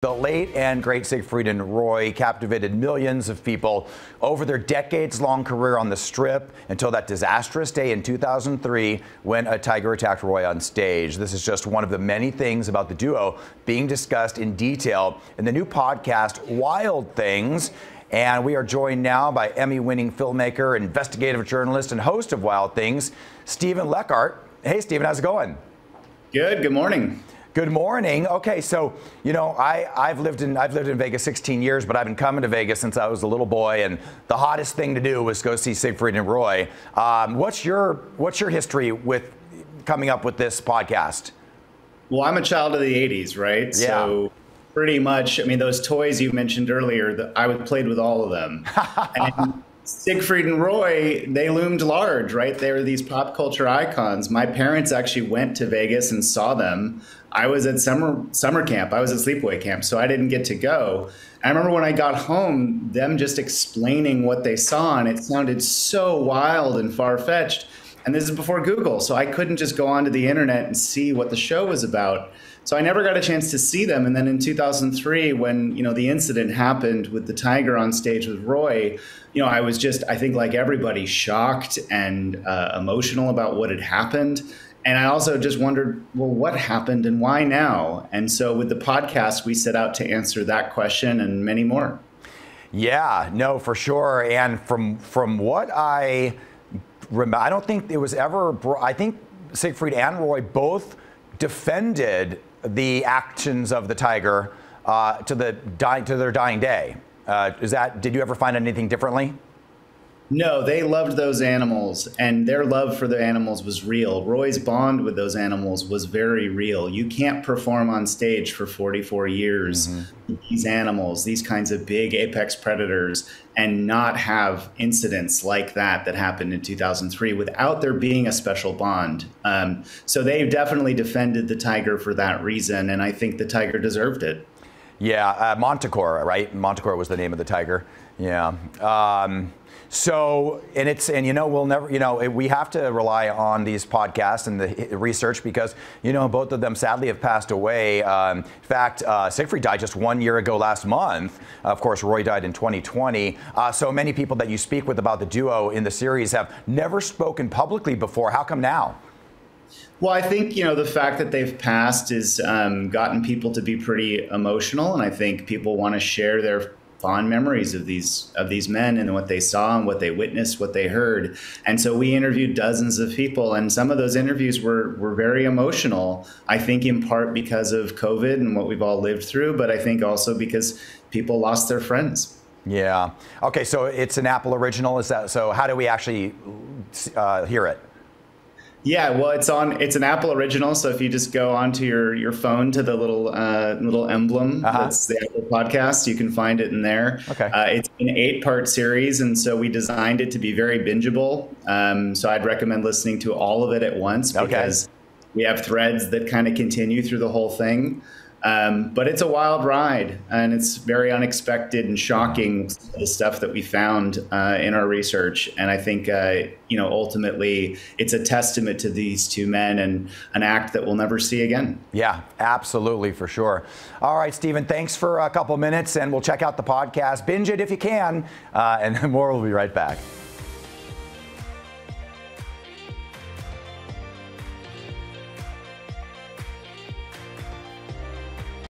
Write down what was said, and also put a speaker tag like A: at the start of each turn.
A: The late and great Siegfried Roy captivated millions of people over their decades-long career on the Strip until that disastrous day in 2003 when a tiger attacked Roy on stage. This is just one of the many things about the duo being discussed in detail in the new podcast, Wild Things. And we are joined now by Emmy-winning filmmaker, investigative journalist, and host of Wild Things, Steven-Leckhart. Hey, Steven, how's it going?
B: Good morning.
A: Good morning. Okay, so I've lived in Vegas 16 years, but I've been coming to Vegas since I was a little boy, and the hottest thing to do was go see Siegfried and Roy. What's your history with coming up with this podcast?
B: Well, I'm a child of the '80s, right?
A: Yeah.
B: So pretty much, I mean, those toys you mentioned earlier, I played with all of them. And Siegfried and Roy, they loomed large, right? They were these pop culture icons. My parents actually went to Vegas and saw them. I was at summer camp. I was at sleepaway camp, so I didn't get to go. I remember when I got home, them just explaining what they saw, and it sounded so wild and far-fetched. And this is before Google, so I couldn't just go onto the internet and see what the show was about. So I never got a chance to see them. And then in 2003, when the incident happened with the tiger on stage with Roy, I was just, I think like everybody, shocked and emotional about what had happened. And I also just wondered, well, what happened and why now? And so with the podcast, we set out to answer that question and many more.
A: Yeah, no, for sure. And from what I remember, I don't think it was ever, I think Siegfried and Roy both defended the actions of the tiger to their dying day. Did you ever find anything differently?
B: No, they loved those animals, and their love for the animals was real. Roy's bond with those animals was very real. You can't perform on stage for 44 years with these animals, these kinds of big apex predators, and not have incidents like that happened in 2003 without there being a special bond. So they definitely defended the tiger for that reason, and I think the tiger deserved it.
A: Yeah, Manticore, right? Manticore was the name of the tiger. Yeah. We'll never, we have to rely on these podcasts and the research because, both of them sadly have passed away. In fact, Siegfried died just 1 year ago last month. Of course, Roy died in 2020. So many people that you speak with about the duo in the series have never spoken publicly before. How come now?
B: Well, I think, the fact that they've passed has gotten people to be pretty emotional. And I think people want to share their fond memories of these men and what they saw and what they witnessed, what they heard. And so we interviewed dozens of people, and some of those interviews were very emotional, I think in part because of COVID and what we've all lived through, but I think also because people lost their friends.
A: Yeah. Okay, so it's an Apple original. Is that so? How do we actually hear it?
B: Yeah, well, it's an Apple original. So if you just go onto your phone to the little emblem, that's the Apple Podcast, you can find it in there.
A: Okay.
B: It's an 8-part series, and so we designed it to be very bingeable. So I'd recommend listening to all of it at once because we have threads that kind of continue through the whole thing. But it's a wild ride, and it's very unexpected and shocking, the stuff that we found in our research. And I think, ultimately, it's a testament to these two men and an act that we'll never see again.
A: Yeah, absolutely, for sure. All right, Steven, thanks for a couple minutes, and we'll check out the podcast. Binge it if you can, and more. We'll be right back.